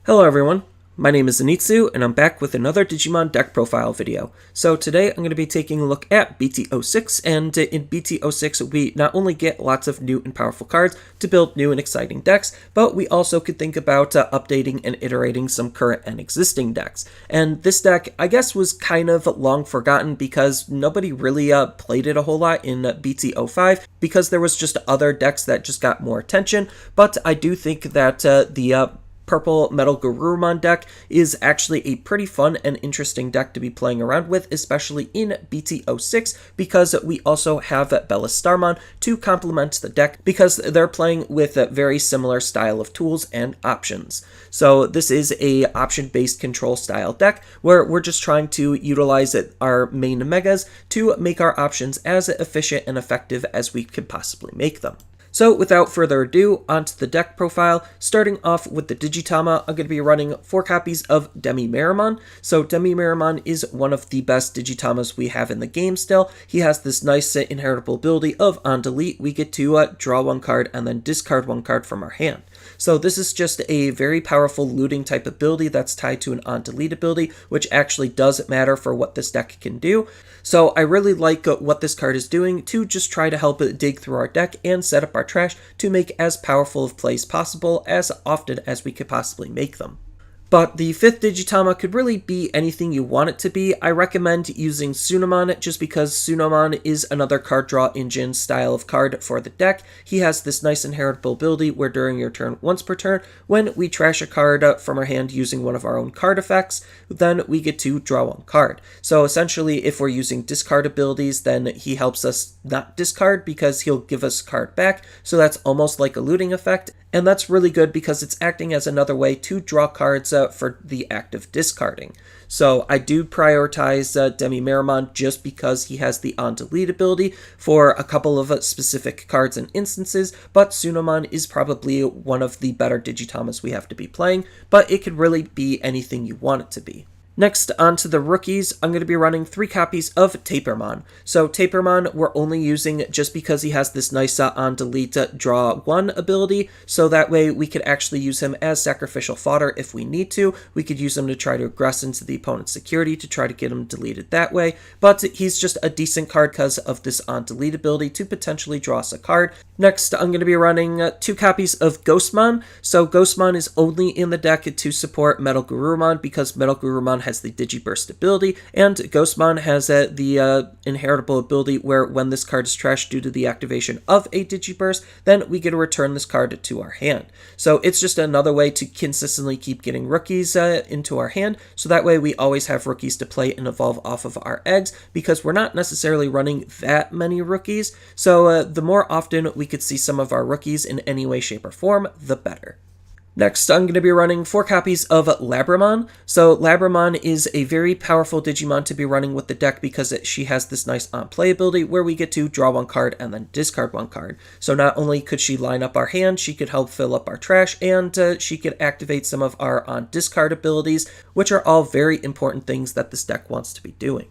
Hello everyone, my name is Zenitsu, and I'm back with another Digimon deck profile video. So today I'm going to be taking a look at BT-06, and in BT-06 we not only get lots of new and powerful cards to build new and exciting decks, but we also could think about updating and iterating some current and existing decks. And this deck, I guess, was kind of long forgotten because nobody really played it a whole lot in BT-05, because there was just other decks that just got more attention, but I do think that the purple Metalgarurumon deck is actually a pretty fun and interesting deck to be playing around with, especially in BT-06, because we also have Beelstarmon to complement the deck, because they're playing with a very similar style of tools and options. So this is a option-based control style deck where we're just trying to utilize our main megas to make our options as efficient and effective as we could possibly make them. So without further ado, onto the deck profile. Starting off with the Digitama, I'm going to be running 4 copies of DemiMeramon. So DemiMeramon is one of the best Digitamas we have in the game still. He has this nice inheritable ability of on delete, we get to draw 1 card and then discard 1 card from our hand. So this is just a very powerful looting type ability that's tied to an on delete ability, which actually does matter for what this deck can do. So I really like what this card is doing to just try to help it dig through our deck and set up our trash to make as powerful of plays possible as often as we could possibly make them. But the 5th Digitama could really be anything you want it to be. I recommend using Tsunomon just because Tsunomon is another card draw engine style of card for the deck. He has this nice inheritable ability where during your turn once per turn, when we trash a card from our hand using one of our own card effects, then we get to draw 1 card. So essentially, if we're using discard abilities, then he helps us not discard because he'll give us a card back. So that's almost like a looting effect. And that's really good because it's acting as another way to draw cards for the act of discarding. So I do prioritize DemiMeramon just because he has the on-delete ability for a couple of specific cards and instances, but Tsunomon is probably one of the better Digitamas we have to be playing, but it could really be anything you want it to be. Next, on to the rookies, I'm going to be running 3 copies of Tapirmon. So Tapirmon we're only using just because he has this nice on-delete draw 1 ability, so that way we could actually use him as sacrificial fodder if we need to. We could use him to try to aggress into the opponent's security to try to get him deleted that way, but he's just a decent card because of this on-delete ability to potentially draw us a card. Next, I'm going to be running 2 copies of Ghostmon. So Ghostmon is only in the deck to support Metalgarurumon because Metalgarurumon has the Digiburst ability, and Ghostmon has the inheritable ability where when this card is trashed due to the activation of a Digiburst, then we get to return this card to our hand. So it's just another way to consistently keep getting rookies into our hand, so that way we always have rookies to play and evolve off of our eggs, because we're not necessarily running that many rookies, so the more often we could see some of our rookies in any way, shape, or form, the better. Next, I'm going to be running 4 copies of Labramon. So Labramon is a very powerful Digimon to be running with the deck because she has this nice on-play ability where we get to draw 1 card and then discard 1 card. So not only could she line up our hand, she could help fill up our trash, and she could activate some of our on-discard abilities, which are all very important things that this deck wants to be doing.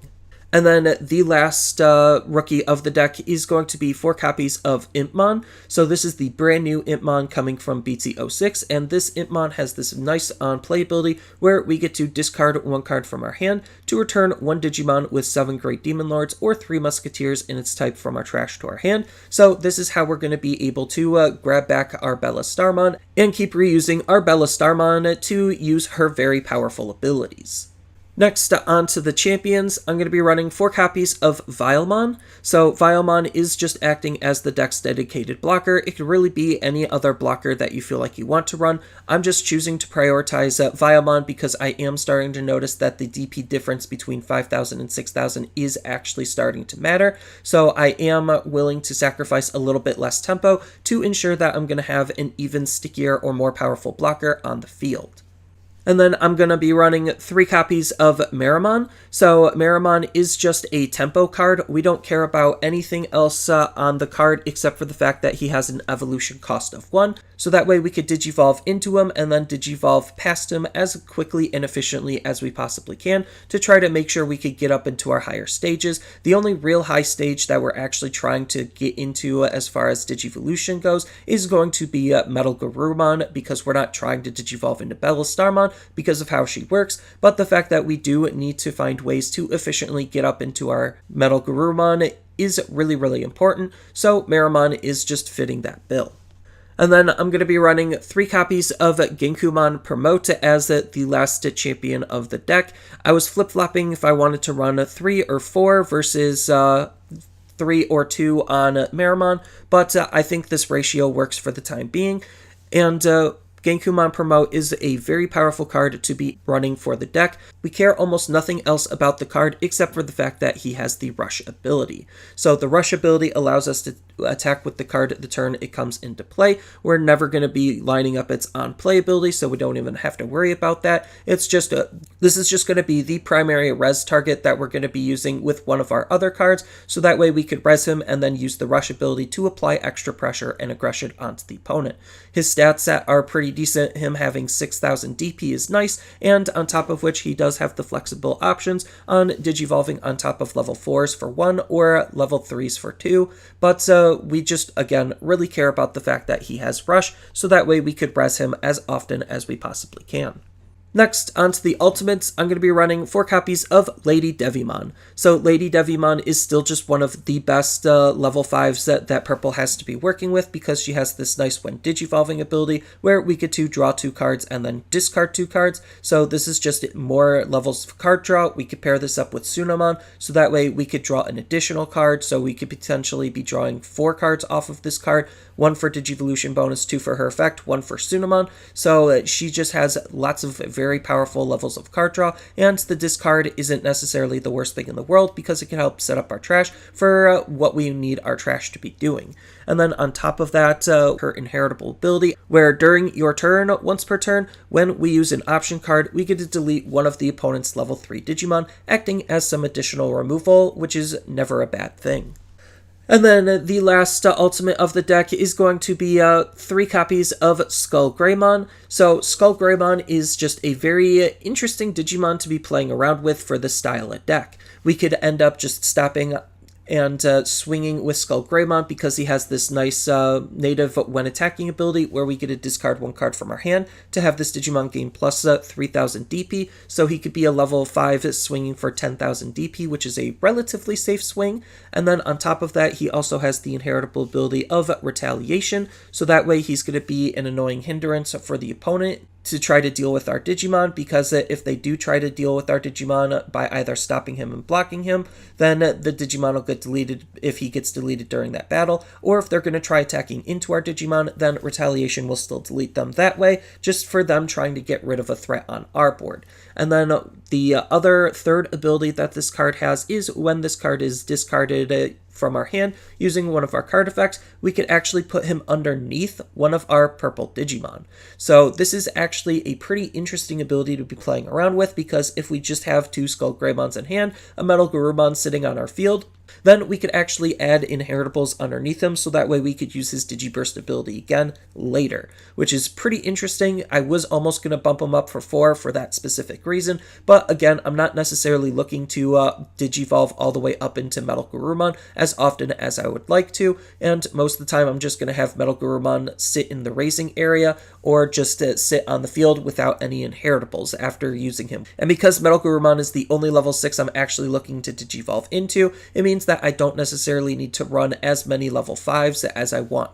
And then the last rookie of the deck is going to be 4 copies of Impmon. So this is the brand new Impmon coming from BT-06, and this Impmon has this nice on-play ability where we get to discard 1 card from our hand to return 1 Digimon with 7 Great Demon Lords or 3 Musketeers in its type from our trash to our hand. So this is how we're going to be able to grab back our Beelstarmon and keep reusing our Beelstarmon to use her very powerful abilities. Next, on to the champions, I'm going to be running 4 copies of Vilemon. So Vilemon is just acting as the deck's dedicated blocker. It could really be any other blocker that you feel like you want to run. I'm just choosing to prioritize Vilemon because I am starting to notice that the DP difference between 5,000 and 6,000 is actually starting to matter. So I am willing to sacrifice a little bit less tempo to ensure that I'm going to have an even stickier or more powerful blocker on the field. And then I'm going to be running 3 copies of Meramon. So Meramon is just a tempo card. We don't care about anything else on the card except for the fact that he has an evolution cost of 1. So that way we could Digivolve into him and then Digivolve past him as quickly and efficiently as we possibly can to try to make sure we could get up into our higher stages. The only real high stage that we're actually trying to get into as far as Digivolution goes is going to be Metalgarurumon, because we're not trying to Digivolve into Beelstarmon because of how she works, but the fact that we do need to find ways to efficiently get up into our Metalgarurumon is really, really important, so Meramon is just fitting that bill. And then I'm going to be running 3 copies of Gankumon Promot as the last champion of the deck. I was flip-flopping if I wanted to run 3 or 4 versus 3 or 2 on Meramon, but I think this ratio works for the time being. And Gankumon Promot is a very powerful card to be running for the deck. We care almost nothing else about the card except for the fact that he has the Rush ability. So the Rush ability allows us to attack with the card the turn it comes into play. We're never going to be lining up its on-play ability, so we don't even have to worry about that. It's just this is just going to be the primary res target that we're going to be using with one of our other cards, so that way we could res him and then use the Rush ability to apply extra pressure and aggression onto the opponent. His stats are pretty decent. Him having 6,000 DP is nice, and on top of which he does have the flexible options on Digivolving on top of level 4s for 1 or level 3s for 2, but we just, again, really care about the fact that he has Rush, so that way we could res him as often as we possibly can. Next, onto the ultimates, I'm going to be running 4 copies of LadyDevimon. So LadyDevimon is still just one of the best level 5s that Purple has to be working with, because she has this nice when Digivolving ability where we get to draw 2 cards and then discard 2 cards. So this is just more levels of card draw. We could pair this up with Tsunomon, so that way we could draw an additional card, so we could potentially be drawing 4 cards off of this card, 1 for Digivolution bonus, 2 for her effect, 1 for Tsunomon. So she just has lots of very powerful levels of card draw, and the discard isn't necessarily the worst thing in the world because it can help set up our trash for what we need our trash to be doing. And then on top of that, her inheritable ability, where during your turn, once per turn, when we use an option card, we get to delete one of the opponent's level 3 Digimon, acting as some additional removal, which is never a bad thing. And then the last ultimate of the deck is going to be 3 copies of skullgrymon. So skullgrymon is just a very interesting Digimon to be playing around with for this style of deck. We could end up just stopping and swinging with skullgrymon because he has this nice native when attacking ability where we get to discard 1 card from our hand to have this Digimon gain plus 3,000 DP, so he could be a level 5 swinging for 10,000 DP, which is a relatively safe swing. And then on top of that, he also has the inheritable ability of retaliation, so that way he's going to be an annoying hindrance for the opponent to try to deal with our Digimon, because if they do try to deal with our Digimon by either stopping him and blocking him, then the Digimon will get deleted if he gets deleted during that battle, or if they're going to try attacking into our Digimon, then retaliation will still delete them that way, just for them trying to get rid of a threat on our board. And then the other third ability that this card has is when this card is discarded from our hand using one of our card effects, we could actually put him underneath one of our purple Digimon. So this is actually a pretty interesting ability to be playing around with, because if we just have 2 skullgrymons in hand, a Metalgarurumon sitting on our field, then we could actually add inheritables underneath him, so that way we could use his Digiburst ability again later, which is pretty interesting. I was almost going to bump him up for 4 for that specific reason, but again, I'm not necessarily looking to Digivolve all the way up into Metalgarurumon as often as I would like to, and most of the time I'm just going to have Metalgarurumon sit in the raising area, or just sit on the field without any inheritables after using him. And because Metalgarurumon is the only level 6 I'm actually looking to Digivolve into, it means that I don't necessarily need to run as many level 5s as I want.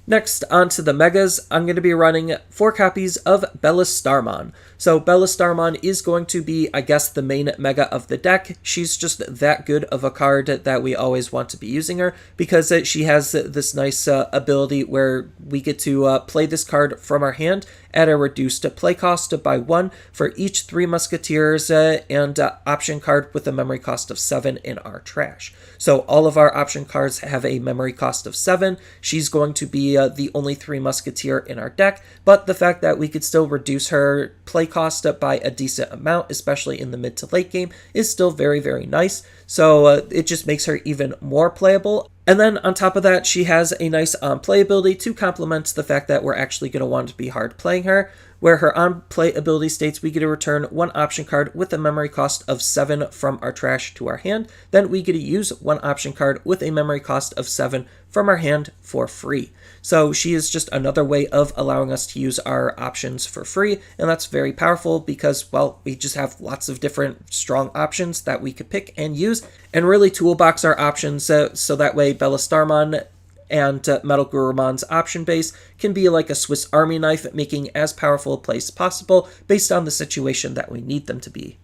Next, onto the Megas, I'm going to be running 4 copies of Beelstarmon. So Beelstarmon is going to be, I guess, the main Mega of the deck. She's just that good of a card that we always want to be using her, because she has this nice ability where we get to play this card from our hand at a reduced play cost by 1 for each 3 Musketeers and option card with a memory cost of 7 in our trash. So all of our option cards have a memory cost of 7. She's going to be be the only Three Musketeer in our deck, but the fact that we could still reduce her play cost by a decent amount, especially in the mid to late game, is still very, very nice. So it just makes her even more playable. And then on top of that, she has a nice on-play ability to complement the fact that we're actually going to want to be hard playing her, where her on-play ability states we get to return one option card with a memory cost of 7 from our trash to our hand. Then we get to use one option card with a memory cost of 7 from our hand for free. So she is just another way of allowing us to use our options for free, and that's very powerful because, well, we just have lots of different strong options that we could pick and use, and really toolbox our options so that way Beelstarmon and Metalgarurumon's option base can be like a Swiss Army knife, making as powerful a play as possible based on the situation that we need them to be.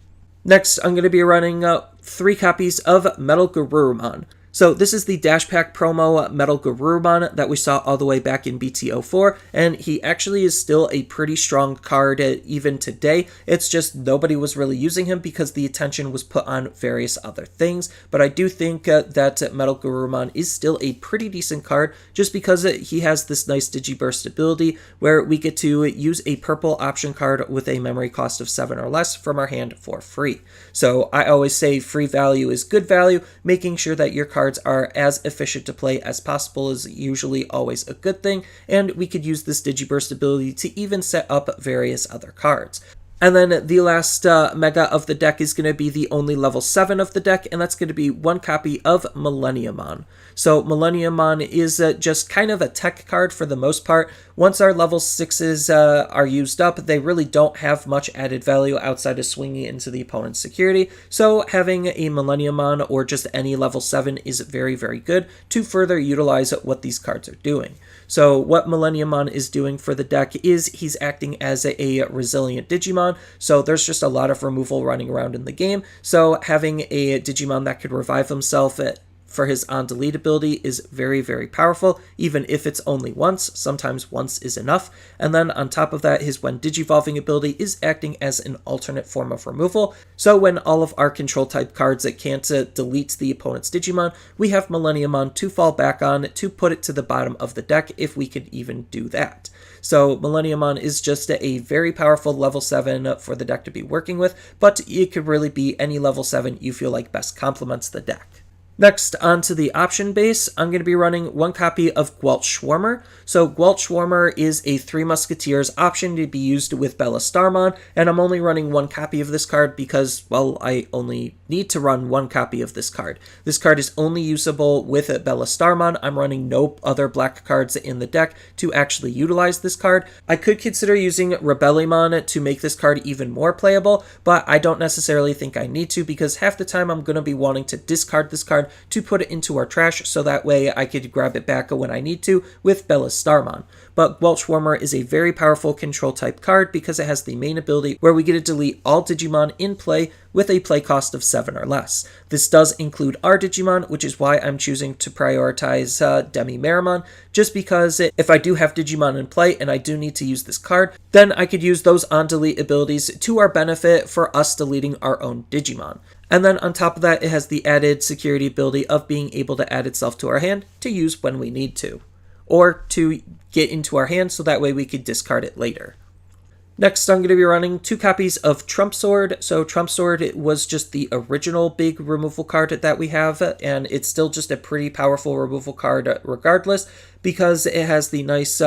Next, I'm going to be running 3 copies of Metalgarurumon. So this is the Dash Pack promo Metalgarurumon that we saw all the way back in BT-04, and he actually is still a pretty strong card even today. It's just nobody was really using him because the attention was put on various other things, but I do think that Metalgarurumon is still a pretty decent card just because he has this nice Digiburst ability where we get to use a purple option card with a memory cost of 7 or less from our hand for free. So I always say free value is good value. Making sure that your cards are as efficient to play as possible is usually always a good thing, and we could use this Digiburst ability to even set up various other cards. And then the last mega of the deck is going to be the only level 7 of the deck, and that's going to be 1 copy of Millenniummon. So Millenniummon is just kind of a tech card for the most part. Once our level 6s are used up, they really don't have much added value outside of swinging into the opponent's security. So having a Millenniummon or just any level 7 is very, very good to further utilize what these cards are doing. So what Millenniummon is doing for the deck is he's acting as a resilient Digimon, so there's just a lot of removal running around in the game, so having a Digimon that could revive himself for his on-delete ability is very, very powerful, even if it's only once. Sometimes once is enough. And then on top of that, his when Digivolving ability is acting as an alternate form of removal. So when all of our control-type cards that can't delete the opponent's Digimon, we have Millenniummon to fall back on to put it to the bottom of the deck if we could even do that. So Millenniummon is just a very powerful level 7 for the deck to be working with, but it could really be any level 7 you feel like best complements the deck. Next, onto the option base, I'm going to be running 1 copy of Gleichschwarmer. So Gleichschwarmer is a Three Musketeers option to be used with Beelstarmon, and I'm only running 1 copy of this card because, well, I only need to run 1 copy of this card. This card is only usable with Beelstarmon. I'm running no other black cards in the deck to actually utilize this card. I could consider using Vilemon to make this card even more playable, but I don't necessarily think I need to because half the time I'm going to be wanting to discard this card to put it into our trash, so that way I could grab it back when I need to with Beelstarmon. But Gleichschwarmer is a very powerful control type card because it has the main ability where we get to delete all Digimon in play with a play cost of 7 or less. This does include our Digimon, which is why I'm choosing to prioritize DemiMeramon, just because if I do have Digimon in play and I do need to use this card, then I could use those on-delete abilities to our benefit for us deleting our own Digimon. And then on top of that, it has the added security ability of being able to add itself to our hand to use when we need to, or to get into our hand so that way we could discard it later. Next, I'm going to be running 2 copies of Trump Sword. So Trump Sword was just the original big removal card that we have, and it's still just a pretty powerful removal card regardless, because it has the nice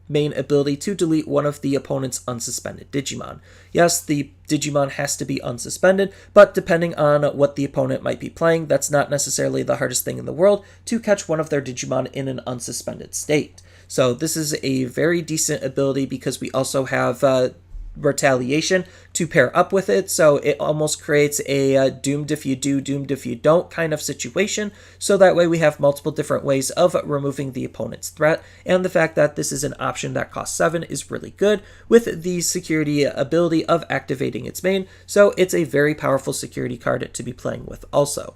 main ability to delete one of the opponent's unsuspended Digimon. Yes, the Digimon has to be unsuspended, but depending on what the opponent might be playing, that's not necessarily the hardest thing in the world to catch one of their Digimon in an unsuspended state. So this is a very decent ability because we also have retaliation to pair up with it, so it almost creates a doomed if you do, doomed if you don't kind of situation, so that way we have multiple different ways of removing the opponent's threat, and the fact that this is an option that costs 7 is really good with the security ability of activating its main, so it's a very powerful security card to be playing with also.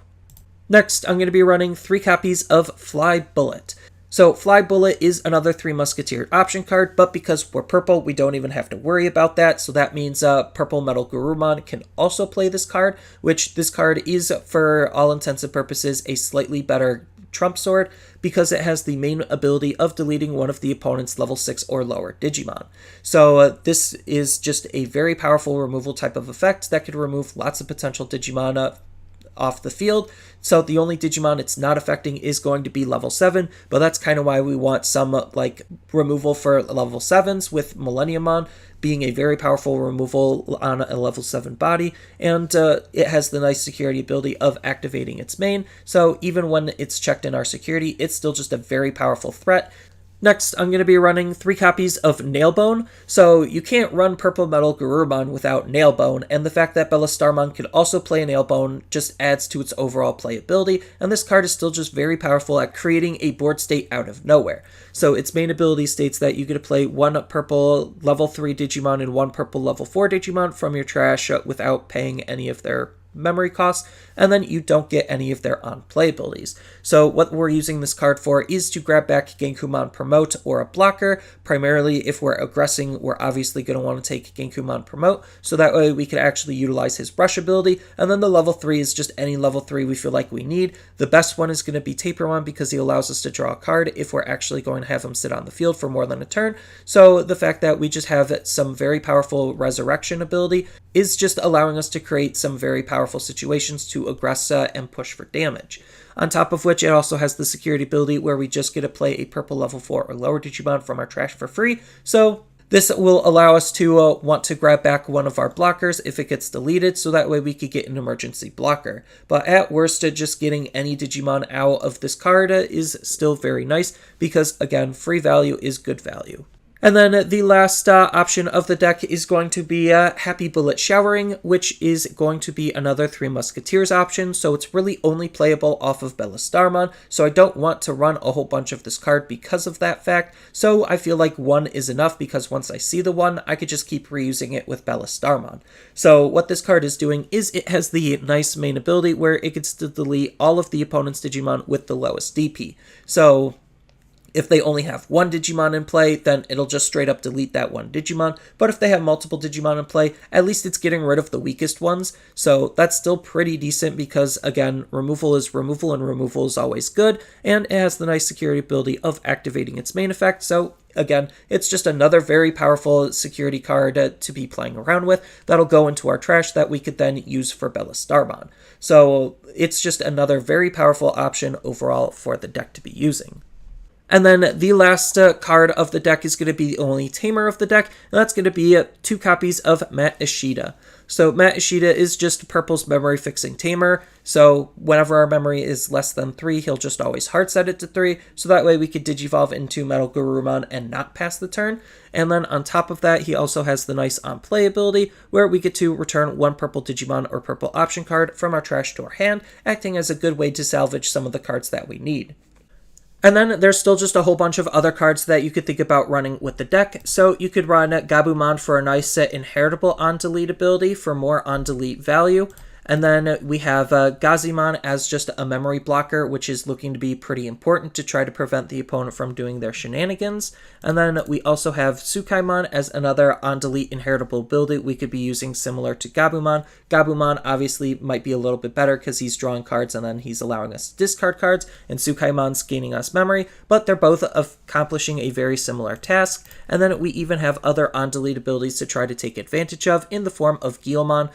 Next, I'm going to be running 3 copies of Fly Bullet. So Fly Bullet is another Three Musketeer option card, but because we're purple, we don't even have to worry about that. So that means purple Metalgarurumon can also play this card, which this card is, for all intents and purposes, a slightly better Trump Sword because it has the main ability of deleting one of the opponent's level 6 or lower Digimon. So this is just a very powerful removal type of effect that could remove lots of potential Digimon off the field. So the only Digimon it's not affecting is going to be level 7, but that's kind of why we want some like removal for level 7s, with Millenniummon being a very powerful removal on a level 7 body, and it has the nice security ability of activating its main, so even when it's checked in our security, it's still just a very powerful threat. Next, I'm going to be running 3 copies of Nailbone, so you can't run Purple Metalgarurumon without Nailbone, and the fact that Beelstarmon could also play Nailbone just adds to its overall playability, and this card is still just very powerful at creating a board state out of nowhere. So its main ability states that you get to play 1 purple level 3 Digimon and 1 purple level 4 Digimon from your trash without paying any of their memory costs, and then you don't get any of their on-play abilities. So what we're using this card for is to grab back gankumon Promot or a blocker. Primarily, if we're aggressing, we're obviously going to want to take gankumon Promot, so that way we can actually utilize his brush ability, and then the level 3 is just any level 3 we feel like we need. The best one is going to be Tapirmon because he allows us to draw a card if we're actually going to have him sit on the field for more than a turn. So the fact that we just have some very powerful resurrection ability is just allowing us to create some very powerful situations to aggress and push for damage. On top of which, it also has the security ability where we just get to play a purple level 4 or lower Digimon from our trash for free, so this will allow us to want to grab back one of our blockers if it gets deleted, so that way we could get an emergency blocker. But at worst, just getting any Digimon out of this card is still very nice, because again, free value is good value. And then the last option of the deck is going to be Happy Bullet Showering, which is going to be another Three Musketeers option, so it's really only playable off of Beelstarmon, so I don't want to run a whole bunch of this card because of that fact, so I feel like 1 is enough, because once I see the 1, I could just keep reusing it with Beelstarmon. So what this card is doing is it has the nice main ability where it gets to delete all of the opponent's Digimon with the lowest DP. So if they only have 1 Digimon in play, then it'll just straight up delete that 1 Digimon. But if they have multiple Digimon in play, at least it's getting rid of the weakest ones. So that's still pretty decent because, again, removal is removal and removal is always good. And it has the nice security ability of activating its main effect. So again, it's just another very powerful security card to be playing around with that'll go into our trash that we could then use for Beelstarmon. So it's just another very powerful option overall for the deck to be using. And then the last card of the deck is going to be the only tamer of the deck, and that's going to be 2 copies of Matt Ishida. So Matt Ishida is just Purple's memory fixing tamer, so whenever our memory is less than 3, he'll just always hard set it to 3, so that way we could Digivolve into Metalgarurumon and not pass the turn. And then on top of that, he also has the nice on-play ability, where we get to return 1 purple Digimon or purple option card from our trash to our hand, acting as a good way to salvage some of the cards that we need. And then there's still just a whole bunch of other cards that you could think about running with the deck. So you could run Gabumon for a nice inheritable on-delete ability for more on-delete value. And then we have Gazimon as just a memory blocker, which is looking to be pretty important to try to prevent the opponent from doing their shenanigans. And then we also have Tsukaimon as another on-delete inheritable ability we could be using similar to Gabumon. Gabumon obviously might be a little bit better because he's drawing cards and then he's allowing us to discard cards, and Tsukaimon's gaining us memory, but they're both accomplishing a very similar task. And then we even have other on-delete abilities to try to take advantage of in the form of Guilmon.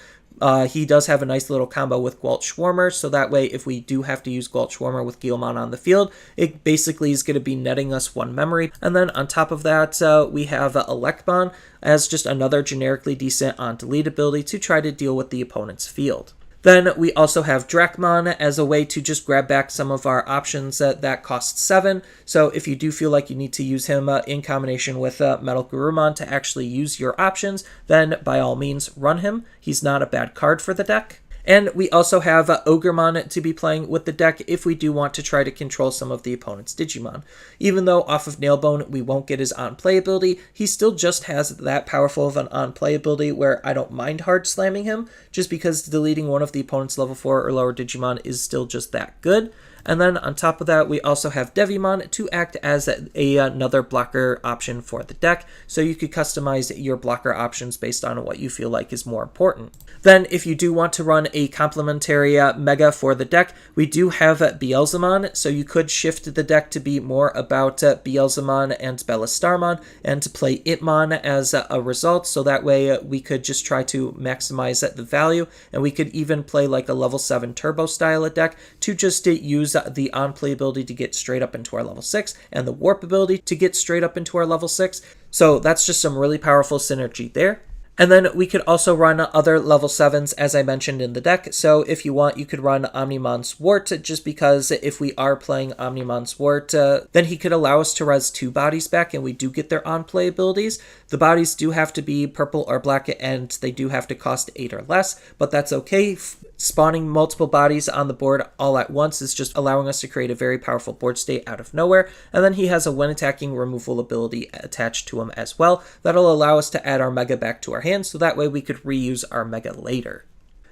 He does have a nice little combo with Gleichschwarmer, so that way if we do have to use Gleichschwarmer with Guilmon on the field, it basically is going to be netting us 1 memory. And then on top of that, we have Electmon as just another generically decent on-delete ability to try to deal with the opponent's field. Then we also have Dracmon as a way to just grab back some of our options that cost 7. So if you do feel like you need to use him in combination with Metalgarurumon to actually use your options, then by all means run him. He's not a bad card for the deck. And we also have Ogremon to be playing with the deck if we do want to try to control some of the opponent's Digimon. Even though off of Nailbone we won't get his on-play ability, he still just has that powerful of an on-play ability where I don't mind hard slamming him, just because deleting one of the opponent's level 4 or lower Digimon is still just that good. And then on top of that, we also have Devimon to act as another blocker option for the deck, so you could customize your blocker options based on what you feel like is more important. Then if you do want to run a complementary mega for the deck, we do have Beelstarmon, so you could shift the deck to be more about Beelstarmon and Beelstarmon, and to play Impmon as a result, so that way we could just try to maximize the value, and we could even play like a level 7 turbo style of deck to just use the on play ability to get straight up into our level 6, and the warp ability to get straight up into our level 6, so that's just some really powerful synergy there. And then we could also run other level 7s, as I mentioned in the deck. So if you want, you could run Omnimon's Wart, just because if we are playing Omnimon's Wart, then he could allow us to res 2 bodies back, and we do get their on-play abilities. The bodies do have to be purple or black, and they do have to cost 8 or less, but that's okay. Spawning multiple bodies on the board all at once is just allowing us to create a very powerful board state out of nowhere. And then he has a when attacking removal ability attached to him as well. That'll allow us to add our Mega back to our hand, so that way we could reuse our Mega later.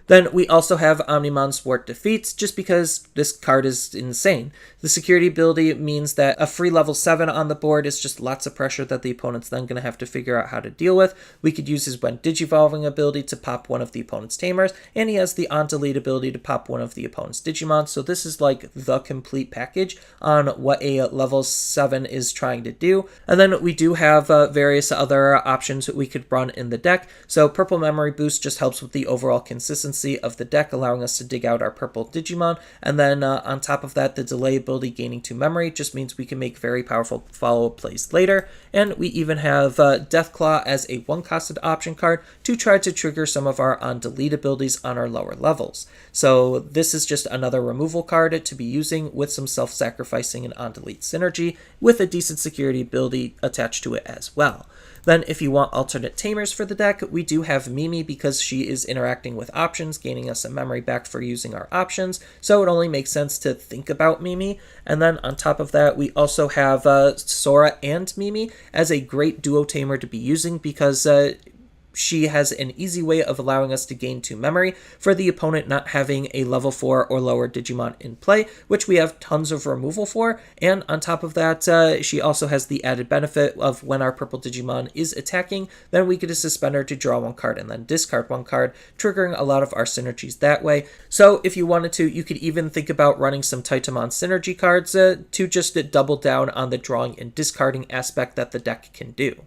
Then we also have Omnimon's Wart Defeats, just because this card is insane. The security ability means that a free level 7 on the board is just lots of pressure that the opponent's then going to have to figure out how to deal with. We could use his when Digivolving ability to pop one of the opponent's Tamers, and he has the on delete ability to pop one of the opponent's Digimon, so this is like the complete package on what a level 7 is trying to do. And then we do have various other options that we could run in the deck. So Purple Memory Boost just helps with the overall consistency of the deck, allowing us to dig out our purple Digimon, and then on top of that, the delay ability gaining 2 memory just means we can make very powerful follow-up plays later. And we even have Deathclaw as a 1-costed option card to try to trigger some of our on delete abilities on our lower levels. So this is just another removal card to be using with some self-sacrificing and on delete synergy with a decent security ability attached to it as well. Then if you want alternate tamers for the deck, we do have Mimi, because she is interacting with options, gaining us a memory back for using our options, so it only makes sense to think about Mimi. And then on top of that, we also have Sora and Mimi as a great duo tamer to be using, because she has an easy way of allowing us to gain 2 memory for the opponent not having a level 4 or lower Digimon in play, which we have tons of removal for. And on top of that, she also has the added benefit of when our purple Digimon is attacking, then we get a suspender to draw 1 card and then discard 1 card, triggering a lot of our synergies that way. So if you wanted to, you could even think about running some Taitamon synergy cards to just double down on the drawing and discarding aspect that the deck can do.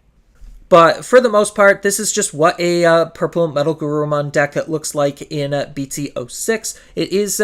But for the most part, this is just what a purple Metalgarurumon deck looks like in BT-06. It is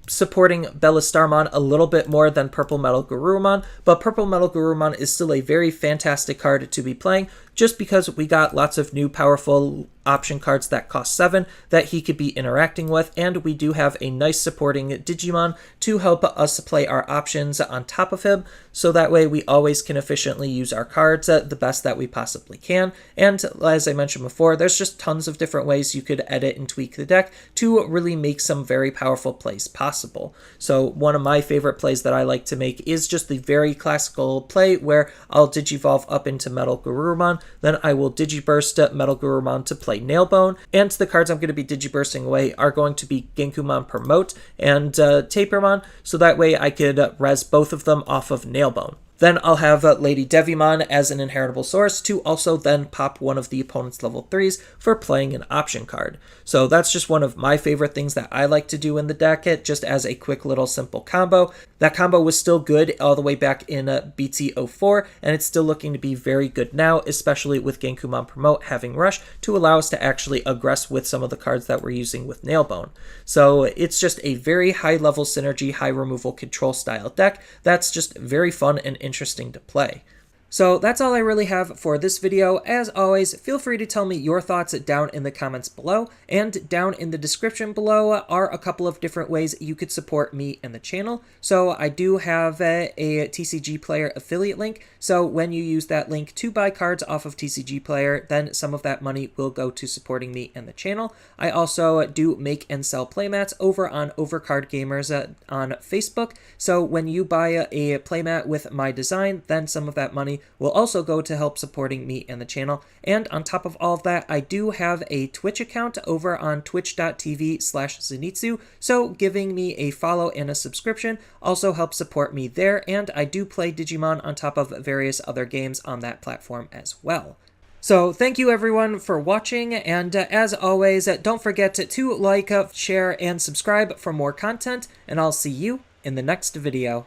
supporting Beelstarmon a little bit more than purple Metalgarurumon, but purple Metalgarurumon is still a very fantastic card to be playing, just because we got lots of new powerful option cards that cost 7 that he could be interacting with, and we do have a nice supporting Digimon to help us play our options on top of him, so that way we always can efficiently use our cards the best that we possibly can. And as I mentioned before, there's just tons of different ways you could edit and tweak the deck to really make some very powerful plays possible. So one of my favorite plays that I like to make is just the very classical play where I'll Digivolve up into Metalgarurumon, then I will Digiburst Metalgarurumon to play Nailbone, and the cards I'm going to be Digibursting away are going to be gankumon Promot and Tapirmon, so that way I could res both of them off of Nailbone. Then I'll have LadyDevimon as an inheritable source to also then pop one of the opponent's level 3s for playing an option card. So that's just one of my favorite things that I like to do in the deck, just as a quick little simple combo. That combo was still good all the way back in BT-04, and it's still looking to be very good now, especially with gankumon Promote having Rush to allow us to actually aggress with some of the cards that we're using with Nailbone. So it's just a very high level synergy, high removal control style deck that's just very fun and interesting to play. So that's all I really have for this video. As always, feel free to tell me your thoughts down in the comments below, and down in the description below are a couple of different ways you could support me and the channel. So I do have a TCG Player affiliate link, so when you use that link to buy cards off of TCG Player, then some of that money will go to supporting me and the channel. I also do make and sell playmats over on Overcard Gamers on Facebook, so when you buy a playmat with my design, then some of that money will also go to help supporting me and the channel. And on top of all of that, I do have a Twitch account over on twitch.tv/Zenitsu, so giving me a follow and a subscription also helps support me there, and I do play Digimon on top of various other games on that platform as well. So thank you everyone for watching, and as always, don't forget to like, share, and subscribe for more content, and I'll see you in the next video.